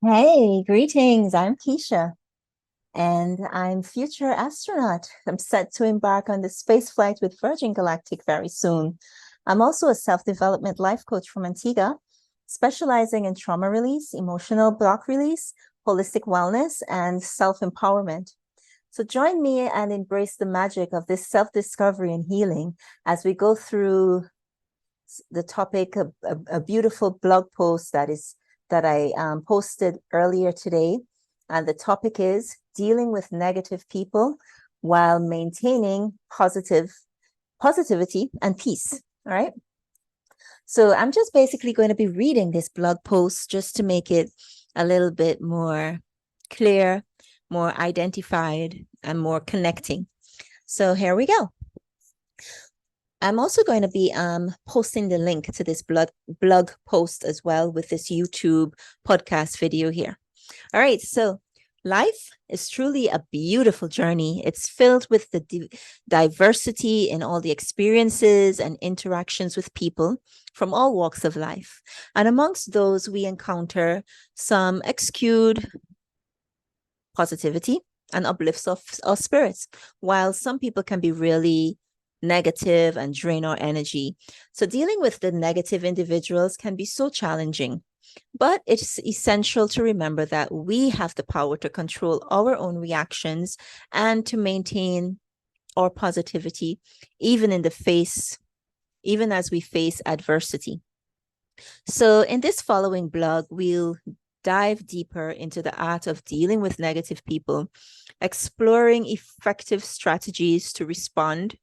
Hey, greetings. I'm Keisha, and I'm future astronaut. I'm set to embark on the space flight with Virgin Galactic very soon. I'm also a self-development life coach from Antigua, specializing in trauma release, emotional block release, holistic wellness, and self-empowerment. So join me and embrace the magic of this self-discovery and healing as we go through the topic of a beautiful blog post that I posted earlier today. And the topic is dealing with negative people while maintaining positivity and peace. All right. So I'm just basically going to be reading this blog post just to make it a little bit more clear, more identified, and more connecting. So here we go. I'm also going to be posting the link to this blog post as well with this YouTube podcast video here. All right, so life is truly a beautiful journey. It's filled with the diversity in all the experiences and interactions with people from all walks of life. And amongst those, we encounter some exude positivity and uplifts of our spirits, while some people can be really negative and drain our energy. So dealing with the negative individuals can be so challenging, but it's essential to remember that we have the power to control our own reactions and to maintain our positivity, even as we face adversity. So in this following blog, we'll dive deeper into the art of dealing with negative people, exploring effective strategies to respond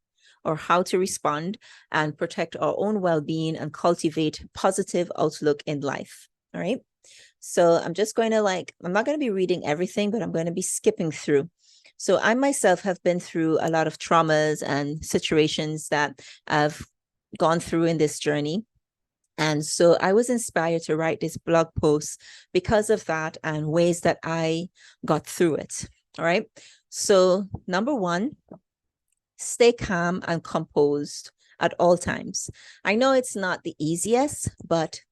or how to respond and protect our own well-being and cultivate positive outlook in life. All right. So I'm just going to I'm not going to be reading everything, but I'm going to be skipping through. So I myself have been through a lot of traumas and situations that I've gone through in this journey. And so I was inspired to write this blog post because of that and ways that I got through it. All right. So, number one, stay calm and composed at all times. I know it's not the easiest, but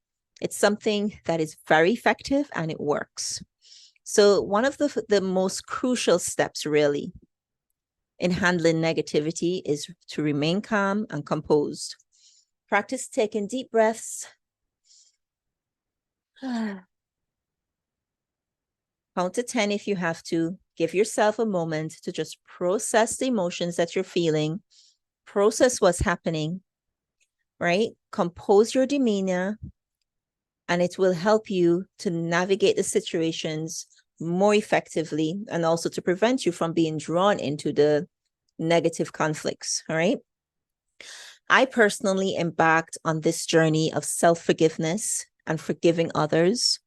it's something that is very effective and it works. So, one of the most crucial steps, really, in handling negativity is to remain calm and composed. Practice taking deep breaths. Count to 10 if you have to. Give yourself a moment to just process the emotions that you're feeling, process what's happening, right? Compose your demeanor, and it will help you to navigate the situations more effectively and also to prevent you from being drawn into the negative conflicts, all right? I personally embarked on this journey of self-forgiveness and forgiving others.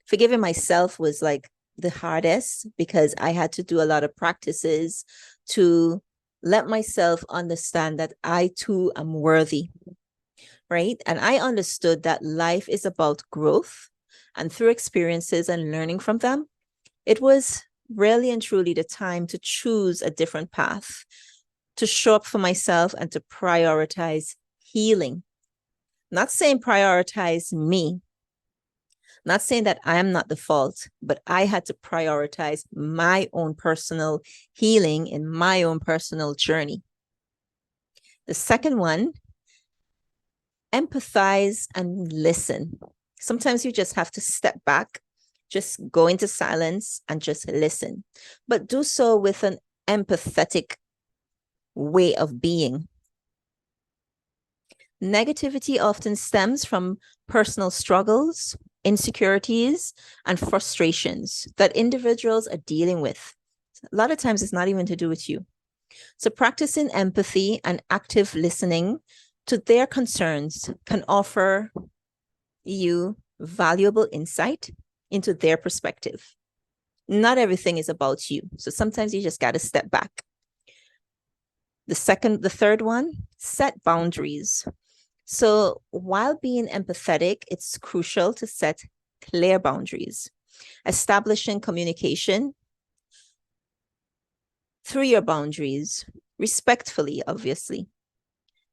Forgiving myself was like the hardest because I had to do a lot of practices to let myself understand that I too am worthy, right? And I understood that life is about growth, and through experiences and learning from them, it was really and truly the time to choose a different path, to show up for myself and to prioritize healing. Not saying prioritize me, not saying that I am not the fault, but I had to prioritize my own personal healing in my own personal journey. The second one, empathize and listen. Sometimes you just have to step back, just go into silence and just listen, but do so with an empathetic way of being. Negativity often stems from personal struggles, insecurities, and frustrations that individuals are dealing with. A lot of times it's not even to do with you. So practicing empathy and active listening to their concerns can offer you valuable insight into their perspective. Not everything is about you. So sometimes you just got to step back. The third one, set boundaries. So while being empathetic, it's crucial to set clear boundaries, establishing communication through your boundaries, respectfully, obviously.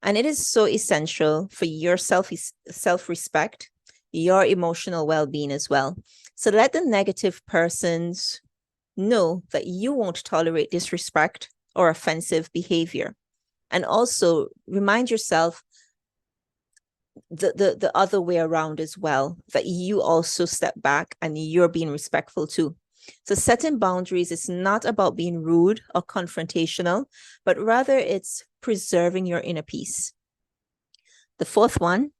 And it is so essential for your self-respect, your emotional well-being as well. So let the negative persons know that you won't tolerate disrespect or offensive behavior. And also remind yourself the other way around as well, that you also step back and you're being respectful too. So setting boundaries is not about being rude or confrontational, but rather it's preserving your inner peace. The fourth one,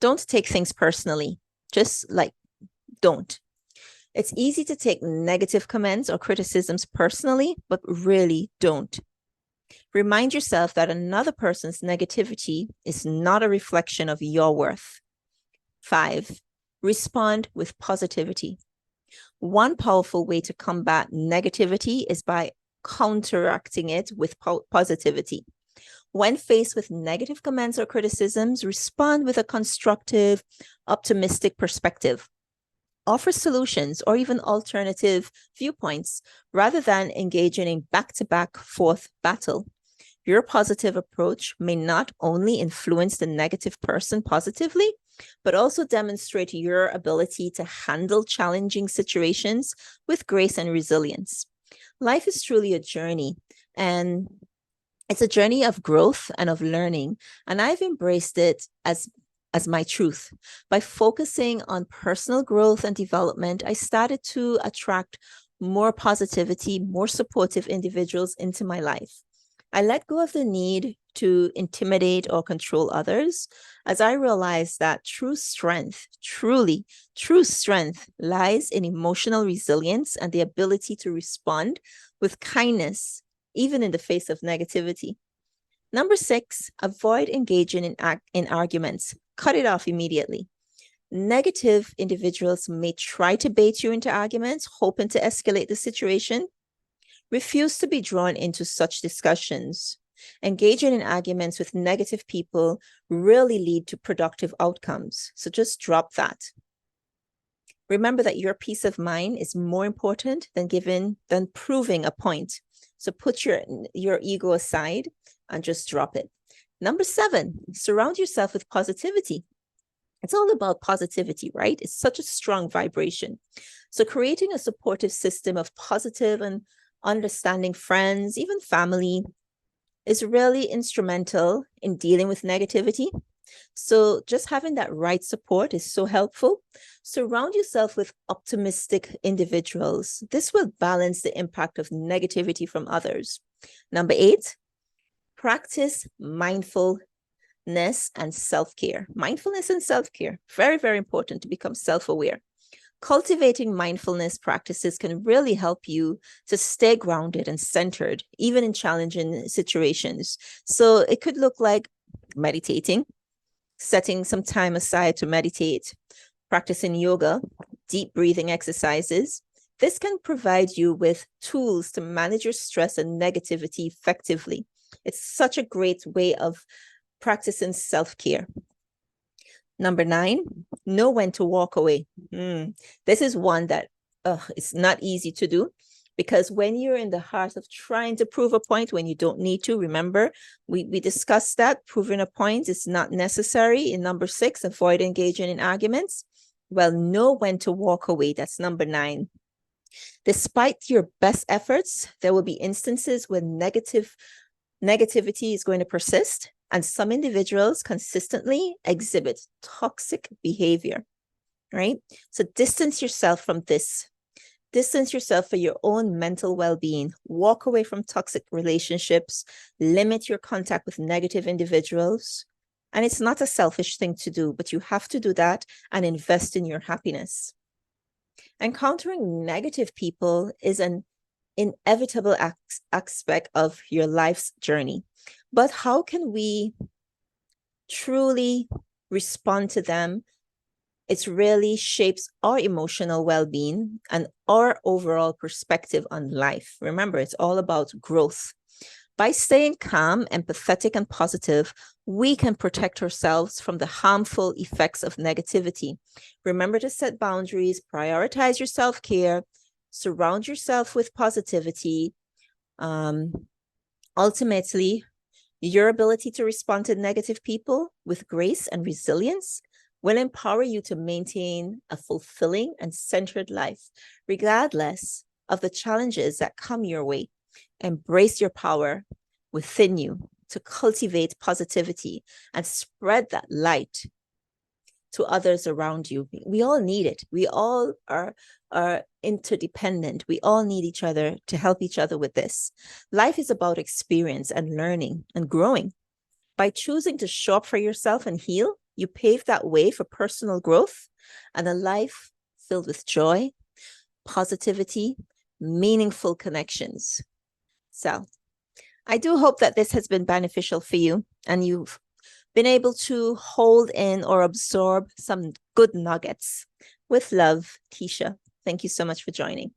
don't take things personally. Just like, don't. It's easy to take negative comments or criticisms personally, but really don't. Remind yourself that another person's negativity is not a reflection of your worth. 5, respond with positivity. One powerful way to combat negativity is by counteracting it with positivity. When faced with negative comments or criticisms, respond with a constructive, optimistic perspective. Offer solutions or even alternative viewpoints rather than engaging in back-to-back forth battle. Your positive approach may not only influence the negative person positively, but also demonstrate your ability to handle challenging situations with grace and resilience. Life is truly a journey, and it's a journey of growth and of learning, and I've embraced it as my truth. By focusing on personal growth and development, I started to attract more positivity, more supportive individuals into my life. I let go of the need to intimidate or control others, as I realized that true strength, true strength lies in emotional resilience and the ability to respond with kindness, even in the face of negativity. Number 6, avoid engaging in arguments. Cut it off immediately. Negative individuals may try to bait you into arguments, hoping to escalate the situation. Refuse to be drawn into such discussions. Engaging in arguments with negative people really lead to productive outcomes. So just drop that. Remember that your peace of mind is more important than proving a point. So put your ego aside and just drop it. Number 7, surround yourself with positivity. It's all about positivity, right? It's such a strong vibration. So creating a supportive system of positive and understanding friends, even family, is really instrumental in dealing with negativity. So just having that right support is so helpful. Surround yourself with optimistic individuals. This will balance the impact of negativity from others. Number 8, practice mindfulness and self-care. Mindfulness and self-care, very, very important to become self-aware. Cultivating mindfulness practices can really help you to stay grounded and centered, even in challenging situations. So it could look like meditating, setting some time aside to meditate, practicing yoga, deep breathing exercises. This can provide you with tools to manage your stress and negativity effectively. It's such a great way of practicing self-care. Number 9, know when to walk away. This is one that it's not easy to do, because when you're in the heart of trying to prove a point when you don't need to, remember, we discussed that proving a point is not necessary. In number 6, avoid engaging in arguments. Well, know when to walk away. That's number 9. Despite your best efforts, there will be instances where negativity is going to persist, and some individuals consistently exhibit toxic behavior, right? So distance yourself from this. Distance yourself for your own mental well-being. Walk away from toxic relationships. Limit your contact with negative individuals. And it's not a selfish thing to do, but you have to do that and invest in your happiness. Encountering negative people is an inevitable aspect of your life's journey. But how can we truly respond to them? It really shapes our emotional well-being and our overall perspective on life. Remember, it's all about growth. By staying calm, empathetic, and positive, we can protect ourselves from the harmful effects of negativity. Remember to set boundaries, prioritize your self-care, surround yourself with positivity. Ultimately, your ability to respond to negative people with grace and resilience will empower you to maintain a fulfilling and centered life, regardless of the challenges that come your way. Embrace your power within you to cultivate positivity and spread that light to others around you. We all need it. We all are interdependent. We all need each other to help each other with this. Life is about experience and learning and growing. By choosing to show up for yourself and heal, you pave that way for personal growth and a life filled with joy, positivity, meaningful connections. So I do hope that this has been beneficial for you and you've been able to hold in or absorb some good nuggets. With love, Keisha. Thank you so much for joining.